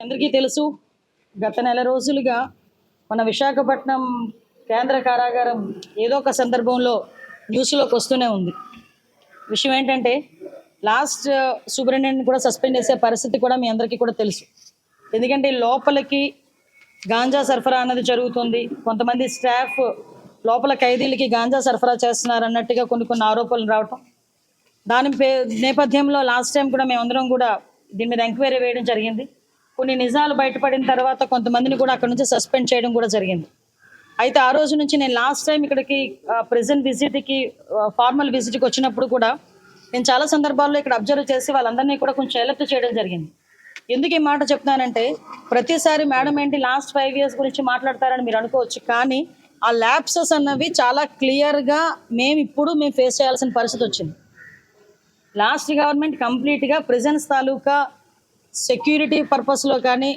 అందరికీ తెలుసు, గత నెల రోజులుగా మన విశాఖపట్నం కేంద్ర కారాగారం ఏదో ఒక సందర్భంలో న్యూస్లోకి వస్తూనే ఉంది. విషయం ఏంటంటే లాస్ట్ సూపరింటెండెంట్ కూడా సస్పెండ్ చేసే పరిస్థితి కూడా మీ అందరికీ కూడా తెలుసు. ఎందుకంటే లోపలికి గాంజా సరఫరా అన్నది జరుగుతుంది. కొంతమంది స్టాఫ్ లోపల ఖైదీలకి గాంజా సరఫరా చేస్తున్నారు అన్నట్టుగా కొన్ని ఆరోపణలు రావటం, దాని నేపథ్యంలో లాస్ట్ టైం కూడా మేమందరం కూడా దీని మీద ఎంక్వైరీ వేయడం జరిగింది. కొన్ని నిజాలు బయటపడిన తర్వాత కొంతమందిని కూడా అక్కడ నుంచి సస్పెండ్ చేయడం కూడా జరిగింది. అయితే ఆ రోజు నుంచి నేను లాస్ట్ టైం ఇక్కడికి ప్రెజెంట్ విజిట్కి ఫార్మల్ విజిట్కి వచ్చినప్పుడు కూడా నేను చాలా సందర్భాల్లో ఇక్కడ అబ్జర్వ్ చేసి వాళ్ళందరినీ కూడా కొంచెం అలర్ట్ చేయడం జరిగింది. ఎందుకు ఈ మాట చెప్తున్నానంటే, ప్రతిసారి మేడం ఏంటి లాస్ట్ 5 years గురించి మాట్లాడతారని మీరు అనుకోవచ్చు, కానీ ఆ ల్యాప్సెస్ అన్నవి చాలా క్లియర్గా మేము ఫేస్ చేయాల్సిన పరిస్థితి వచ్చింది. లాస్ట్ గవర్నమెంట్ కంప్లీట్గా ప్రిజన్స్ తాలూకా సెక్యూరిటీ పర్పస్లో కానీ,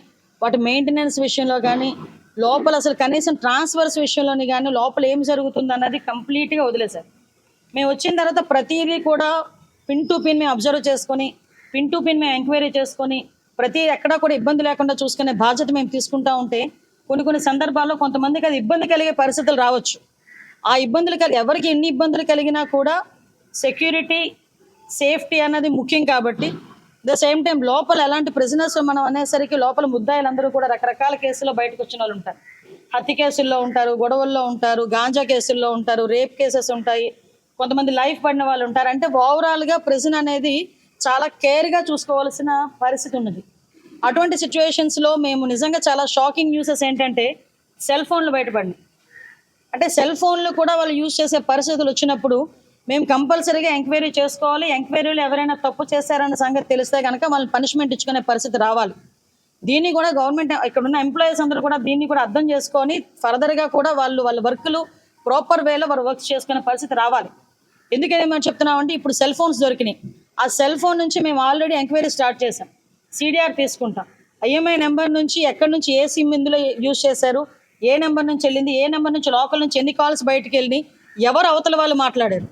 వాటి మెయింటెనెన్స్ విషయంలో కానీ, లోపల అసలు కనీసం ట్రాన్స్ఫర్స్ విషయంలోని కానీ లోపల ఏం జరుగుతుంది అన్నది కంప్లీట్గా వదిలేశారు. మేము వచ్చిన తర్వాత ప్రతిదీ కూడా పిన్ టు పిన్ మేము అబ్జర్వ్ చేసుకొని, పిన్ టు పిన్ మేము ఎంక్వైరీ చేసుకొని, ప్రతి ఎక్కడా కూడా ఇబ్బంది లేకుండా చూసుకునే బాధ్యత మేము తీసుకుంటా ఉంటే కొన్ని సందర్భాల్లో కొంతమందికి అది ఇబ్బంది కలిగే పరిస్థితులు రావచ్చు. ఆ ఇబ్బందులు ఎవరికి ఎన్ని ఇబ్బందులు కలిగినా కూడా సెక్యూరిటీ సేఫ్టీ అన్నది ముఖ్యం. కాబట్టి ద సేమ్ టైం లోపల ఎలాంటి ప్రిజనర్స్ మనం అనేసరికి లోపల ముద్దాయిలందరూ కూడా రకరకాల కేసుల్లో బయటకు వచ్చిన వాళ్ళు ఉంటారు. హత్య కేసుల్లో ఉంటారు, గొడవల్లో ఉంటారు, గాంజా కేసుల్లో ఉంటారు, రేప్ కేసెస్ ఉంటాయి, కొంతమంది లైఫ్ పడిన వాళ్ళు ఉంటారు. అంటే ఓవరాల్గా ప్రిజన్ అనేది చాలా కేర్గా చూసుకోవాల్సిన పరిస్థితి ఉన్నది. అటువంటి సిచ్యువేషన్స్లో మేము నిజంగా చాలా షాకింగ్ న్యూసెస్ ఏంటంటే సెల్ ఫోన్లు బయటపడినాయి. అంటే సెల్ ఫోన్లు కూడా వాళ్ళు యూజ్ చేసే పరిస్థితులు వచ్చినప్పుడు మేము కంపల్సరీగా ఎంక్వైరీ చేసుకోవాలి. ఎంక్వైరీలో ఎవరైనా తప్పు చేశారన్న సంగతి తెలిస్తే కనుక వాళ్ళని పనిష్మెంట్ ఇచ్చుకునే పరిస్థితి రావాలి. దీన్ని కూడా గవర్నమెంట్ ఇక్కడ ఉన్న ఎంప్లాయీస్ అందరూ కూడా దీన్ని కూడా అర్థం చేసుకొని ఫర్దర్గా కూడా వాళ్ళ వర్క్లు ప్రాపర్ వేలో వారు వర్క్ చేసుకునే పరిస్థితి రావాలి. ఎందుకని మేము చెప్తున్నామంటే, ఇప్పుడు సెల్ ఫోన్స్ దొరికినాయి. ఆ సెల్ ఫోన్ నుంచి మేము ఆల్రెడీ ఎంక్వైరీ స్టార్ట్ చేసాం. సిడిఆర్ తీసుకుంటాం. ఐఎంఐ నెంబర్ నుంచి ఎక్కడి నుంచి ఏ సిమ్ ఇందులో యూజ్ చేశారు, ఏ నెంబర్ నుంచి వెళ్ళింది, ఏ నెంబర్ నుంచి లోకల్ నుంచి ఎన్ని కాల్స్ బయటికి వెళ్ళి, ఎవరు అవతల వాళ్ళు మాట్లాడారు.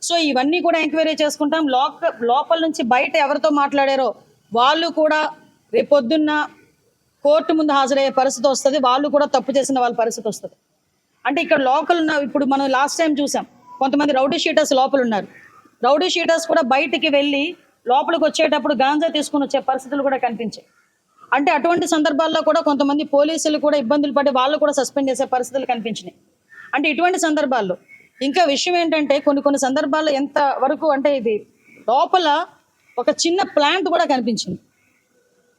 సో ఇవన్నీ కూడా ఎంక్వైరీ చేసుకుంటాం. లోపల నుంచి బయట ఎవరితో మాట్లాడారో వాళ్ళు కూడా రేపొద్దున్న కోర్టు ముందు హాజరయ్యే పరిస్థితి వస్తుంది. వాళ్ళు కూడా తప్పు చేసిన వాళ్ళ పరిస్థితి వస్తుంది. అంటే ఇక్కడ లోకల్ ఇప్పుడు మనం లాస్ట్ టైం చూసాం, కొంతమంది రౌడీ షీటర్స్ లోపల ఉన్నారు. రౌడీ షీటర్స్ కూడా బయటికి వెళ్ళి లోపలికి వచ్చేటప్పుడు గాంజా తీసుకుని వచ్చే పరిస్థితులు కూడా కనిపించాయి. అంటే అటువంటి సందర్భాల్లో కూడా కొంతమంది పోలీసులు కూడా ఇబ్బందులు పడి వాళ్ళు కూడా సస్పెండ్ చేసే పరిస్థితులు కనిపించినాయి. అంటే ఇటువంటి సందర్భాల్లో ఇంకా విషయం ఏంటంటే కొన్ని సందర్భాల్లో ఎంత వరకు అంటే ఇది లోపల ఒక చిన్న ప్లాంట్ కూడా కనిపించింది,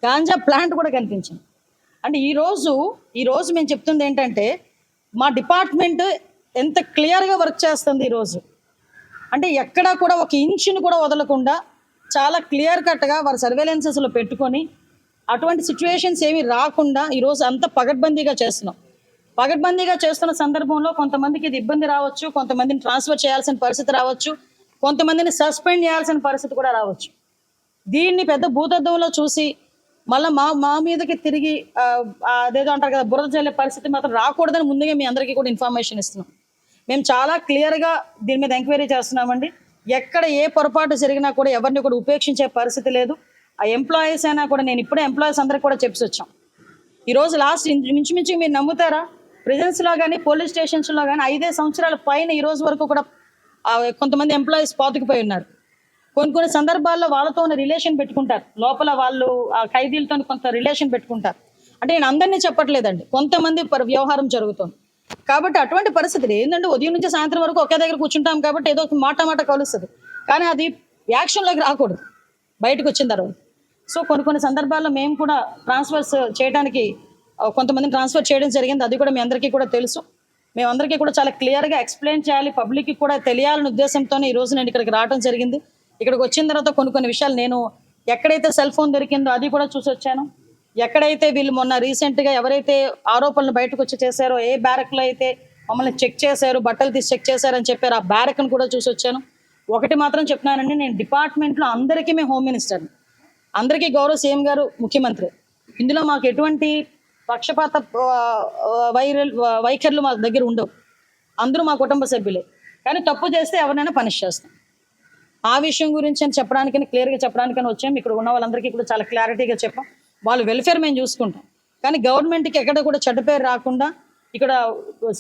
గాంజా ప్లాంట్ కూడా కనిపించింది. అంటే ఈరోజు మేము చెప్తుంది ఏంటంటే, మా డిపార్ట్మెంట్ ఎంత క్లియర్గా వర్క్ చేస్తుంది ఈరోజు. అంటే ఎక్కడా కూడా ఒక ఇంచును కూడా వదలకుండా చాలా క్లియర్ కట్గా వారి సర్వేలెన్సెస్లో పెట్టుకొని అటువంటి సిచ్యువేషన్స్ ఏమీ రాకుండా ఈరోజు అంత పగడ్బందీగా చేస్తున్నాం. పగడ్బందీగా చేస్తున్న సందర్భంలో కొంతమందికి ఇది ఇబ్బంది రావచ్చు, కొంతమందిని ట్రాన్స్ఫర్ చేయాల్సిన పరిస్థితి రావచ్చు, కొంతమందిని సస్పెండ్ చేయాల్సిన పరిస్థితి కూడా రావచ్చు. దీన్ని పెద్ద భూతద్దంలో చూసి మళ్ళీ మా మీదకి తిరిగి అదేదో అంటారు కదా, బురద చల్లే పరిస్థితి మాత్రం రాకూడదని ముందుగా మీ అందరికీ కూడా ఇన్ఫర్మేషన్ ఇస్తున్నాం. మేము చాలా క్లియర్గా దీని మీద ఎంక్వైరీ చేస్తున్నామండి. ఎక్కడ ఏ పొరపాటు జరిగినా కూడా ఎవరిని కూడా ఉపేక్షించే పరిస్థితి లేదు. ఆ ఎంప్లాయీస్ అయినా కూడా, నేను ఇప్పుడే ఎంప్లాయీస్ అందరికి కూడా చెప్పి వచ్చాం. ఈరోజు లాస్ట్ మించుమించు మీరు నమ్ముతారా, ప్రిజన్స్లో కానీ పోలీస్ స్టేషన్స్లో కానీ 5 సంవత్సరాల పైన ఈరోజు వరకు కూడా కొంతమంది ఎంప్లాయీస్ పాతుకుపోయి ఉన్నారు. కొన్ని సందర్భాల్లో వాళ్ళతో రిలేషన్ పెట్టుకుంటారు, లోపల వాళ్ళు ఆ ఖైదీలతో కొంత రిలేషన్ పెట్టుకుంటారు. అంటే నేను అందరినీ చెప్పట్లేదండి, కొంతమంది వ్యవహారం జరుగుతుంది. కాబట్టి అటువంటి పరిస్థితులు ఏంటంటే, ఉదయం నుంచి సాయంత్రం వరకు ఒకే దగ్గర కూర్చుంటాం కాబట్టి ఏదో మాట కలుస్తుంది, కానీ అది యాక్షన్లోకి రాకూడదు బయటకు వచ్చిన తర్వాత. సో కొన్ని సందర్భాల్లో మేము కూడా ట్రాన్స్ఫర్స్ చేయడానికి కొంతమందిని ట్రాన్స్ఫర్ చేయడం జరిగింది. అది కూడా మీ అందరికీ కూడా తెలుసు. మేమందరికీ కూడా చాలా క్లియర్గా ఎక్స్ప్లెయిన్ చేయాలి, పబ్లిక్కి కూడా తెలియాలనే ఉద్దేశంతోనే ఈరోజు నేను ఇక్కడికి రావడం జరిగింది. ఇక్కడికి వచ్చిన తర్వాత కొన్ని విషయాలు నేను ఎక్కడైతే సెల్ ఫోన్ దొరికిందో అది కూడా చూసి వచ్చాను. ఎక్కడైతే వీళ్ళు మొన్న రీసెంట్గా ఎవరైతే ఆరోపణలు బయటకు వచ్చి చేశారో, ఏ బ్యారక్లో అయితే మమ్మల్ని చెక్ చేశారు, బట్టలు తీసి చెక్ చేశారని చెప్పారు, ఆ బ్యారక్ను కూడా చూసి వచ్చాను. ఒకటి మాత్రం చెప్తున్నానండి, నేను డిపార్ట్మెంట్లో అందరికీ మేము హోమ్ మినిస్టర్ని, అందరికీ గౌరవ సీఎం గారు ముఖ్యమంత్రి. ఇందులో మాకు ఎటువంటి పక్షపాత వైఖరులు మా దగ్గర ఉండవు. అందరూ మా కుటుంబ సభ్యులే. కానీ తప్పు చేస్తే ఎవరినైనా పనిష్ చేస్తాం. ఆ విషయం గురించి అని చెప్పడానికి, క్లియర్గా చెప్పడానికని వచ్చాం. ఇక్కడ ఉన్న వాళ్ళందరికీ కూడా చాలా క్లారిటీగా చెప్పాం. వాళ్ళ వెల్ఫేర్ మేము చూసుకుంటాం. కానీ గవర్నమెంట్కి ఎక్కడ కూడా చెడ్డ పేరు రాకుండా, ఇక్కడ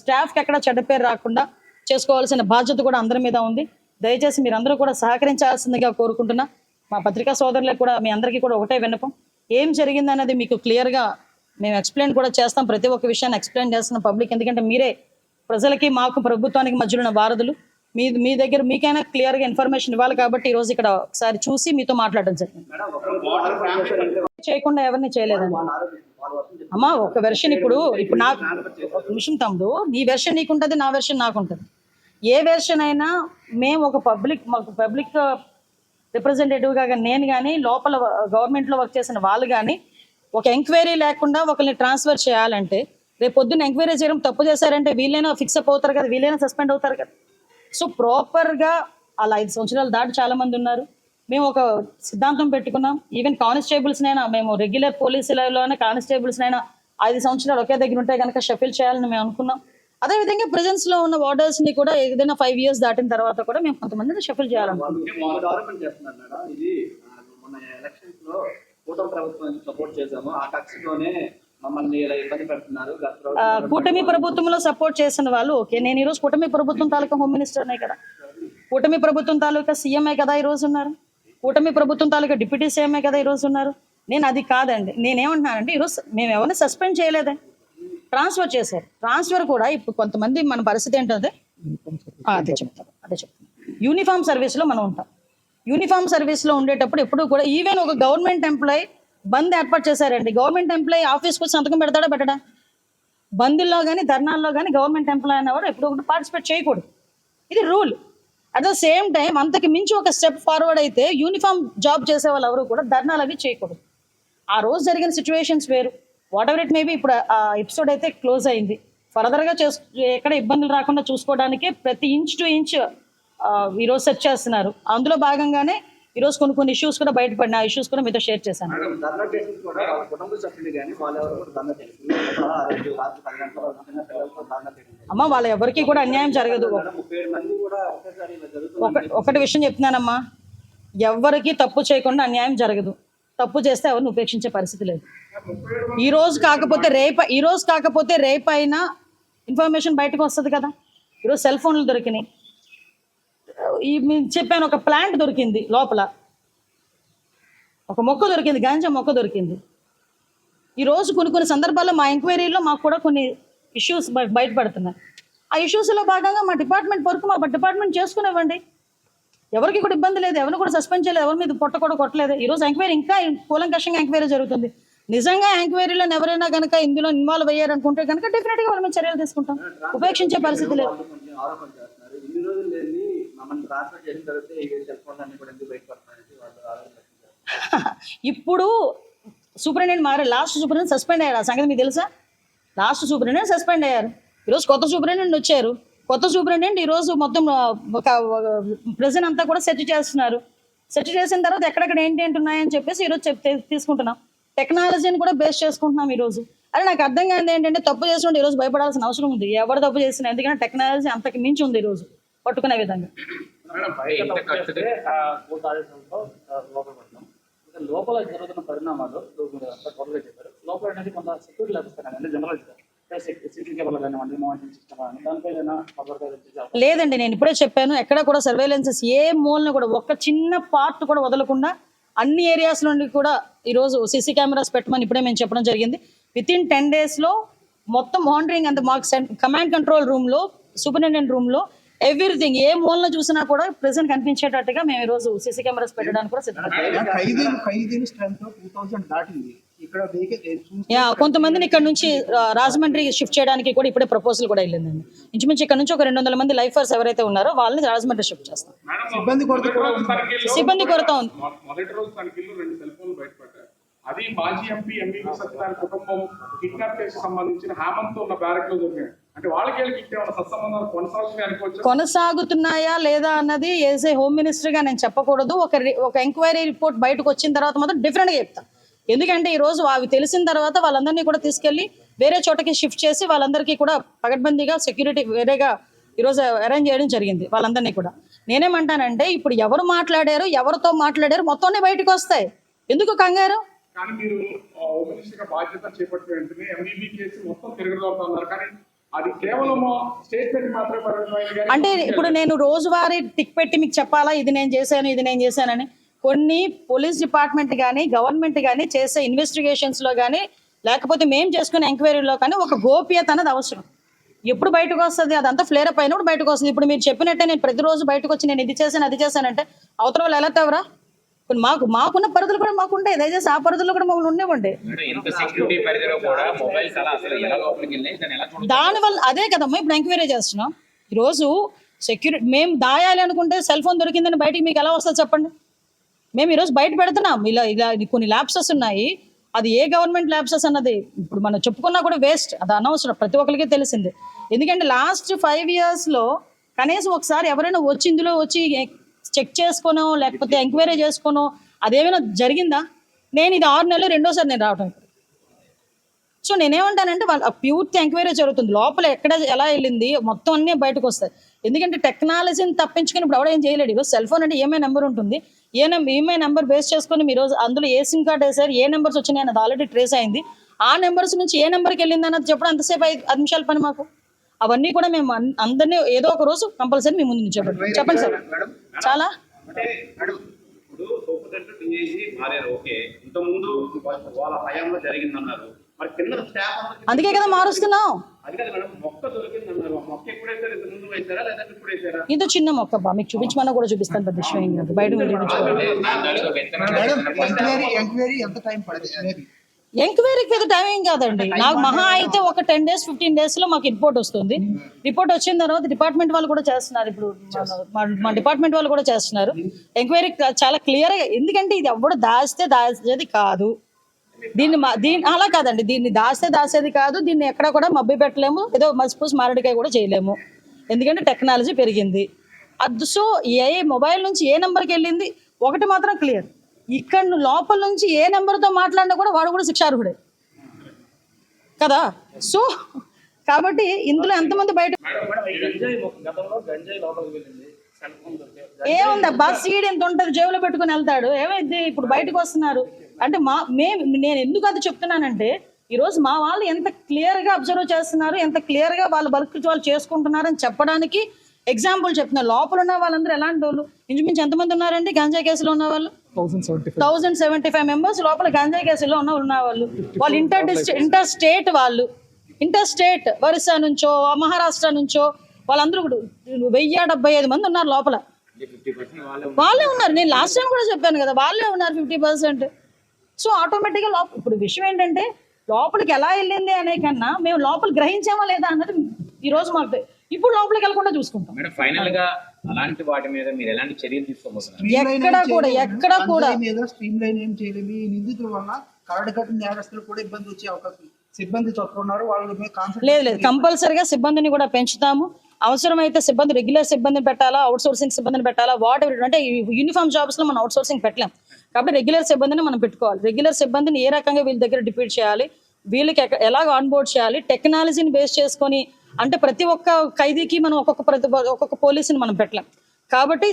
స్టాఫ్కి ఎక్కడ చెడ్డ పేరు రాకుండా చేసుకోవాల్సిన బాధ్యత కూడా అందరి మీద ఉంది. దయచేసి మీరందరూ కూడా సహకరించాల్సిందిగా కోరుకుంటున్నా. మా పత్రికా సోదరులకు కూడా మీ అందరికీ కూడా ఒకటే విన్నపం, ఏం జరిగిందనేది మీకు క్లియర్గా మేము ఎక్స్ప్లెయిన్ కూడా చేస్తాం. ప్రతి ఒక్క విషయాన్ని ఎక్స్ప్లెయిన్ చేస్తున్నాం పబ్లిక్, ఎందుకంటే మీరే ప్రజలకి మాకు ప్రభుత్వానికి మధ్యలో ఉన్న వారధులు. మీ దగ్గర మీకైనా క్లియర్గా ఇన్ఫర్మేషన్ ఇవ్వాలి కాబట్టి ఈరోజు ఇక్కడ ఒకసారి చూసి మీతో మాట్లాడడం జరిగింది. చేయకుండా ఎవరిని చేయలేదండి అమ్మా. ఒక వెర్షన్ ఇప్పుడు నాకు ఒక నిమిషం తమ్ముడు, నీ వెర్షన్ నీకుంటుంది, నా వెర్షన్ నాకుంటుంది. ఏ వెర్షన్ అయినా మేము ఒక పబ్లిక్ రిప్రజెంటేటివ్గా నేను కానీ లోపల గవర్నమెంట్లో వర్క్ చేసిన వాళ్ళు కానీ ఒక ఎంక్వైరీ లేకుండా ఒకరిని ట్రాన్స్ఫర్ చేయాలంటే, రేపు పొద్దున్న ఎంక్వైరీ చేయడం తప్పు చేశారంటే వీళ్ళైనా ఫిక్స్ అప్ అవుతారు కదా, వీళ్ళైనా సస్పెండ్ అవుతారు కదా. సో ప్రాపర్గా అలా 5 సంవత్సరాలు దాటి చాలామంది ఉన్నారు. మేము ఒక సిద్ధాంతం పెట్టుకున్నాం. ఈవెన్ కానిస్టేబుల్స్నైనా, మేము రెగ్యులర్ పోలీసులలోనే కానిస్టేబుల్స్నైనా 5 సంవత్సరాలు ఒకే దగ్గర ఉంటే కనుక షఫిల్ చేయాలని మేము అనుకున్నాం. అదేవిధంగా ప్రెజెన్స్లో ఉన్న వార్డర్స్ని కూడా ఏదైనా 5 years దాటిన తర్వాత కూడా మేము కొంతమందిని షఫిల్ చేయాలనుకుంటున్నాం. కూటమి ప్రభుత్వంలో సపోర్ట్ చేసిన వాళ్ళు ఓకే. నేను ఈరోజు కూటమి ప్రభుత్వం తాలూకా హోమ్ మినిస్టర్నే కదా, కూటమి ప్రభుత్వం తాలూకా సీఎంఏ కదా ఈరోజు ఉన్నారు, కూటమి ప్రభుత్వం తాలూకా డిప్యూటీ సీఎంఏ కదా ఈరోజు ఉన్నారు. నేను అది కాదండి, నేనేమంటున్నానంటే ఈరోజు మేము ఎవరిని సస్పెండ్ చేయలేదే, ట్రాన్స్ఫర్ చేశారు. ట్రాన్స్ఫర్ కూడా ఇప్పుడు కొంతమంది మన పరిస్థితి ఏంటంటే అదే చెప్తాను. యూనిఫామ్ సర్వీస్లో మనం ఉంటాం. యూనిఫామ్ సర్వీస్లో ఉండేటప్పుడు ఎప్పుడు కూడా ఈవెన్ ఒక గవర్నమెంట్ ఎంప్లాయీ బంద్ ఏర్పాటు చేశారండి. గవర్నమెంట్ ఎంప్లాయీ ఆఫీస్కి వచ్చి సంతకం పెడతాడా పెట్టడా? బందుల్లో కానీ ధర్నాల్లో కానీ గవర్నమెంట్ ఎంప్లాయీ అనేవారు ఎప్పుడు ఒకటి పార్టిసిపేట్ చేయకూడదు. ఇది rule. At the same time అంతకు మించి ఒక స్టెప్ ఫార్వర్డ్ అయితే యూనిఫామ్ జాబ్ చేసే వాళ్ళు ఎవరు కూడా ధర్నాలు అవి చేయకూడదు. ఆ రోజు జరిగిన సిచ్యువేషన్స్ వేరు. వాట్ ఎవర్ ఇట్ మేబీ, ఇప్పుడు ఆ ఎపిసోడ్ అయితే క్లోజ్ అయింది. ఫర్దర్గా ఎక్కడ ఇబ్బందులు రాకుండా చూసుకోవడానికి ప్రతి ఇంచ్ టు ఇంచ్ ఈరోజు సెర్చ్ చేస్తున్నారు. అందులో భాగంగానే ఈరోజు కొన్ని ఇష్యూస్ కూడా బయటపడిన, ఆ ఇష్యూస్ కూడా మీతో షేర్ చేశాను. అమ్మ, వాళ్ళ ఎవరికి కూడా అన్యాయం జరగదు. ఒకటి విషయం చెప్తున్నానమ్మా, ఎవరికి తప్పు చేయకుండా అన్యాయం జరగదు. తప్పు చేస్తే ఎవరిని ఉపేక్షించే పరిస్థితి లేదు. ఈ రోజు కాకపోతే రేపైనా ఇన్ఫర్మేషన్ బయటకు వస్తుంది కదా. ఈరోజు సెల్ ఫోన్లు దొరికినాయి. చెప్పాను, ఒక ప్లాంట్ దొరికింది, లోపల ఒక మొక్క దొరికింది, గాంజా మొక్క దొరికింది. ఈరోజు కొన్ని సందర్భాల్లో మా ఎంక్వైరీలో మాకు కూడా కొన్ని ఇష్యూస్ బయటపడుతున్నాయి. ఆ ఇష్యూస్లో భాగంగా మా డిపార్ట్మెంట్ వరకు మా డిపార్ట్మెంట్ చేసుకునేవ్వండి. ఎవరికి కూడా ఇబ్బంది లేదు, ఎవరిని కూడా సస్పెండ్ చేయలేదు, ఎవరి మీద పొట్ట కూడా కొట్టలేదు. ఈరోజు ఎంక్వైరీ ఇంకా కూలంకషంగా ఎంక్వైరీ జరుగుతుంది. నిజంగా ఎంక్వైరీలో ఎవరైనా కనుక ఇందులో ఇన్వాల్వ్ అయ్యారనుకుంటే కనుక డెఫినెట్గా వాళ్ళ మీద చర్యలు తీసుకుంటాం. ఉపేక్షించే పరిస్థితి లేదు. ఇప్పుడు సూపరింటెండెంట్ మారారు, లాస్ట్ సూపరింటెండెంట్ సస్పెండ్ అయ్యారు. ఆ సంగతి మీకు తెలుసా? లాస్ట్ సూపరింటెండెంట్ సస్పెండ్ అయ్యారు. ఈరోజు కొత్త సూపరింటెండెంట్ వచ్చారు. కొత్త సూపరింటెండెంట్ ఈరోజు మొత్తం ఒక ప్రెజెంట్ అంతా కూడా సెర్చ్ చేస్తున్నారు. సెర్చ్ చేసిన తర్వాత ఎక్కడెక్కడ ఏంటి ఉన్నాయని చెప్పేసి ఈరోజు తీసుకుంటున్నాం. టెక్నాలజీని కూడా బేస్ చేసుకుంటున్నాం ఈరోజు. అదే నాకు అర్థం కాదు ఏంటంటే, తప్పు చేసినట్టు ఈరోజు భయపడాల్సిన అవసరం ఉంది. ఎవరు తప్పు చేసినా, ఎందుకంటే టెక్నాలజీ అంతకు మించి ఉంది ఈరోజు పట్టుకునే విధంగా. లోపల జరుగుతున్న పరిణామాలు చెప్పారు. లోపల అనేది కొంత సెక్యూరిటీ లభిస్తానండి జనరల్ లేదండి, నేను ఇప్పుడే చెప్పాను. ఎక్కడ కూడా సర్వేలెన్సెస్ ఏ మూలన కూడా ఒక్క చిన్న పార్ట్ కూడా వదలకుండా అన్ని ఏరియాస్ నుండి కూడా ఈరోజు సీసీ కెమెరాస్ పెట్టమని ఇప్పుడే మేము చెప్పడం జరిగింది. వితిన్ 10 daysలో మొత్తం మానిటరింగ్ అంత మాకు కమాండ్ కంట్రోల్ రూమ్లో, సూపరింటెండెంట్ రూమ్లో ఎవ్రీథింగ్ ఏ మూలన చూసినా కూడా ప్రెజెంట్ కనిపించేటట్టుగా మేము ఈరోజు సీసీ కెమెరాస్ పెట్టడానికి కూడా కొంతమందిని ఇక్కడ నుంచి రాజమండ్రి షిఫ్ట్ చేయడానికి కూడా ఇప్పుడే ప్రపోజల్ కూడా వెళ్ళిందండి. ఇంచుమించు ఇక్కడ నుంచి ఒక 200 మంది లైఫర్స్ ఎవరైతే ఉన్నారో వాళ్ళని రాజమండ్రి షిఫ్ట్ చేస్తాం. సిబ్బంది కొరత ఉంది. అది మాజీ ఎంపీ ఎంబీబీ సత్యనారాయణ కుటుంబం కిడ్నాప్ కేసు సంబంధించిన హేమంత్ ఉన్న బ్యారెక్ లో జరిగాయి. అంటే వాళ్ళకి సత్సంబంధాలు కొనసాగుతున్నాయా లేదా అన్నది యాజ్ ఏ హోమ్ మినిస్టర్ గా నేను చెప్పకూడదు. ఒక ఎంక్వైరీ రిపోర్ట్ బయటకు వచ్చిన తర్వాత మాత్రం డిఫరెంట్ గా చెప్తాను. ఎందుకంటే ఈ రోజు అవి తెలిసిన తర్వాత వాళ్ళందరినీ కూడా తీసుకెళ్లి వేరే చోటకి షిఫ్ట్ చేసి వాళ్ళందరికీ కూడా పగడ్బందీగా సెక్యూరిటీ వేరేగా ఈరోజు అరేంజ్ చేయడం జరిగింది వాళ్ళందరినీ కూడా. నేనేమంటానంటే, ఇప్పుడు ఎవరు మాట్లాడారు, ఎవరితో మాట్లాడారు మొత్తం బయటకు వస్తాయి. ఎందుకు కంగారు? కానీ మీరు హోమ్ మినిస్టర్ గా బాధ్యత చేపట్టిన వెంటనే ఎంబీబీ కేసు మొత్తం తిరగదవుతున్నారు. కానీ అది కేవలం స్టేట్మెంట్ మాత్రమే పరిమితమైంది. కానీ అంటే ఇప్పుడు నేను రోజువారీ టిక్ పెట్టి మీకు చెప్పాలా ఇది నేను చేశానని. కొన్ని పోలీస్ డిపార్ట్మెంట్ కానీ గవర్నమెంట్ కానీ చేసే ఇన్వెస్టిగేషన్స్లో కానీ లేకపోతే మేము చేసుకునే ఎంక్వైరీలో కానీ ఒక గోప్యత అనేది అవసరం. ఎప్పుడు బయటకు వస్తుంది అదంతా ఫ్లేర్ అప్ అయినప్పుడు బయటకు వస్తుంది. ఇప్పుడు మీరు చెప్పినట్టే నేను ప్రతిరోజు బయటకు వచ్చి నేను ఇది చేశాను అది చేశానంటే అవతల వాళ్ళు ఎలా తవరా? ఇప్పుడు మాకున్న పరిధులు కూడా మాకు ఉంటాయి. దయచేసి ఆ పరిధుల్లో కూడా మమ్మల్ని ఉండేవండి. దానివల్ల అదే కదమ్మా ఇప్పుడు ఎంక్వైరీ చేస్తున్నాం. ఈరోజు సెక్యూరిటీ మేము దాయాలి అనుకుంటే సెల్ ఫోన్ దొరికిందని బయటికి మీకు ఎలా వస్తుంది చెప్పండి? మేము ఈరోజు బయట పెడుతున్నాం. ఇలా కొన్ని ల్యాప్సెస్ ఉన్నాయి. అది ఏ గవర్నమెంట్ ల్యాప్సెస్ అన్నది ఇప్పుడు మనం చెప్పుకున్నా కూడా వేస్ట్, అది అనవసరం, ప్రతి ఒక్కరికి తెలిసింది. ఎందుకంటే లాస్ట్ 5 yearsలో కనీసం ఒకసారి ఎవరైనా వచ్చి ఇందులో వచ్చి చెక్ చేసుకోనో లేకపోతే ఎంక్వైరీ చేసుకోనో అదేమైనా జరిగిందా? నేను ఇది 6 నెలలు రెండోసారి నేను రావటం. సో నేనేమంటానంటే వాళ్ళ పూర్తి ఎంక్వైరీ జరుగుతుంది. లోపల ఎక్కడ ఎలా వెళ్ళింది మొత్తం అన్నీ బయటకు వస్తాయి. ఎందుకంటే టెక్నాలజీని తప్పించుకుని ఇప్పుడు ఎవడేం చేయలేడు. ఈరోజు సెల్ ఫోన్ అంటే ఏమై నెంబర్ ఉంటుంది. ఈఎంఐ నెంబర్ బేస్ చేసుకుని మీరు అందులో ఏ సిమ్ కార్డ్ వేసారు, ఏ నెంబర్స్ వచ్చినాయి అన్నది ఆల్రెడీ ట్రేస్ అయింది. ఆ నెంబర్స్ నుంచి ఏ నెంబర్కి వెళ్ళింది అన్నది చెప్పడం అంతసేపు 5 నిమిషాల పని మాకు. అవన్నీ కూడా మేము అందరినీ ఏదో ఒక రోజు కంపల్సరీ మీ ముందు నుంచి చెప్పండి సార్. చాలా అందుకే కదా మారుస్తున్నాం. ఇది చిన్న మొక్క బా మీకు చూపించమన్నా కూడా చూపిస్తాను. పెద్ద విషయం కాదు. బయట ఎంక్వైరీకి పెద్ద టైం ఏం కాదండి. నాకు మహా అయితే ఒక 10 days 15 daysలో మాకు రిపోర్ట్ వస్తుంది. రిపోర్ట్ వచ్చిన తర్వాత డిపార్ట్మెంట్ వాళ్ళు కూడా చేస్తున్నారు. ఇప్పుడు మా డిపార్ట్మెంట్ వాళ్ళు కూడా చేస్తున్నారు ఎంక్వైరీ చాలా క్లియర్గా. ఎందుకంటే ఇది ఎవడు దాచేది కాదు. దీన్ని అలా కాదండి. దీన్ని దాచేది కాదు. దీన్ని ఎక్కడ కూడా మబ్బి పెట్టలేము. ఏదో మసిపూసి మారడికాయ కూడా చేయలేము. ఎందుకంటే టెక్నాలజీ పెరిగింది. సో ఏ మొబైల్ నుంచి ఏ నెంబర్కి వెళ్ళింది ఒకటి మాత్రం క్లియర్. ఇక్కడ లోపల నుంచి ఏ నెంబర్తో మాట్లాడినా కూడా వాడు కూడా శిక్షార్హుడే కదా. సో కాబట్టి ఇందులో ఎంతమంది బయట ఏముంది బస్ సీడ్ ఎంత ఉంటుంది జేబులో పెట్టుకుని వెళ్తాడు. ఏమైంది ఇప్పుడు బయటకు వస్తున్నారు అంటే నేను ఎందుకు అది చెప్తున్నానంటే ఈరోజు మా వాళ్ళు ఎంత క్లియర్గా అబ్జర్వ్ చేస్తున్నారు, ఎంత క్లియర్గా వాళ్ళ వర్క్ వాళ్ళు చేసుకుంటున్నారని చెప్పడానికి ఎగ్జాంపుల్ చెప్తున్నారు. లోపల ఉన్న వాళ్ళందరూ ఎలాంటి వాళ్ళు ఇంచుమించు ఎంతమంది ఉన్నారండి గంజాయి కేసులో ఉన్న వాళ్ళు? 1075 members లోపల గంజాయి కేసులో ఉన్న వాళ్ళు. వాళ్ళు ఇంటర్ స్టేట్ ఒరిస్సా నుంచో మహారాష్ట్ర నుంచో వాళ్ళందరూ 1075 మంది ఉన్నారు లోపల. వాళ్ళే ఉన్నారు. నేను లాస్ట్ టైం కూడా చెప్పాను కదా, వాళ్ళే ఉన్నారు 50%. సో ఆటోమేటిక్గా ఇప్పుడు విషయం ఏంటంటే లోపలికి ఎలా వెళ్ళింది అనే కన్నా మేము లోపల గ్రహించామా లేదా అన్నది ఈరోజు మాకు ఇప్పుడు లోపలికి వెళ్ళకుండా చూసుకుంటాం. ఫైనల్ గా అలాంటి వాటి మీద మీరు ఎలాంటి చర్యలు తీసుకోబోతున్నారు? ఎక్కడ కూడా స్ట్రీమ్ లైన్ ఏం చేయలేదు. ఈ నిందితుల వల్ల కరడు కట్టిన నేరస్తులు కూడా ఇబ్బంది వచ్చే అవకాశం. సిబ్బంది తక్కువ లేదు. కంపల్సరీగా సిబ్బందిని కూడా పెంచుతాము. అవసరమైతే రెగ్యులర్ సిబ్బందిని పెట్టాలా, అవుట్ సోర్సింగ్ సిబ్బందిని పెట్టాలా, వాట్ ఎవర్. అంటే యూనిఫామ్ జాబ్స్ లో మనం అవుట్ సోర్సింగ్ పెట్టలేం కాబట్టి రెగ్యులర్ సిబ్బందిని మనం పెట్టుకోవాలి. రెగ్యులర్ సిబ్బందిని ఏ రకంగా వీళ్ళ దగ్గర డిప్యూట్ చేయాలి, వీళ్ళకి ఎలాగ ఆన్బోర్డ్ చేయాలి, టెక్నాలజీని బేస్ చేసుకొని. అంటే ప్రతి ఒక్క ఖైదీకి మనం ఒక్కొక్క పోలీసుని మనం పెట్టలేం కాబట్టి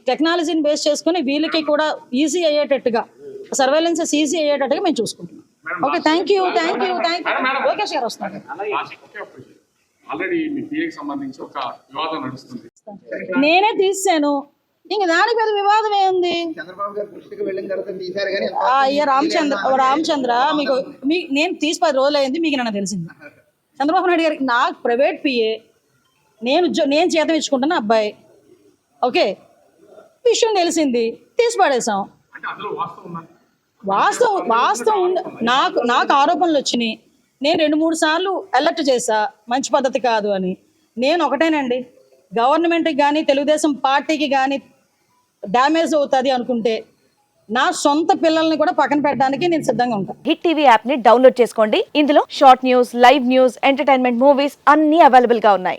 టెక్నాలజీని బేస్ చేసుకుని వీళ్ళకి కూడా ఈజీ అయ్యేటట్టుగా సర్వేలెన్సెస్ ఈజీ అయ్యేటట్టుగా మేము చూసుకుంటున్నాం. Okay, thank you. లోకేష్ గారు వస్తున్నారు. నేనే తీసాను, ఇంక దానికి పెద్ద వివాదం ఏముంది? రామచంద్ర మీకు నేను తీసి 10 రోజులు అయింది, మీకు నన్ను తెలిసింది. చంద్రబాబు నాయుడు గారికి నాకు ప్రైవేట్ పిఏ, నేను జీతం ఇచ్చుకుంటున్న అబ్బాయి. ఓకే, విషయం తెలిసింది, తీసి పడేసాం. వాస్తవం నాకు ఆరోపణలు వచ్చినాయి. నేను 2-3 సార్లు అలర్ట్ చేశా మంచి పద్ధతి కాదు అని. నేను ఒకటేనండి, గవర్నమెంట్కి కానీ తెలుగుదేశం పార్టీకి కానీ డ్యామేజ్ అవుతుంది అనుకుంటే నా సొంత పిల్లల్ని కూడా పక్కన పెట్టడానికి నేను సిద్ధంగా ఉంటాను. హిట్ టీవీ యాప్ ని డౌన్లోడ్ చేసుకోండి. ఇందులో short news, live news, entertainment, movies అన్ని అవైలబుల్ గా ఉన్నాయి.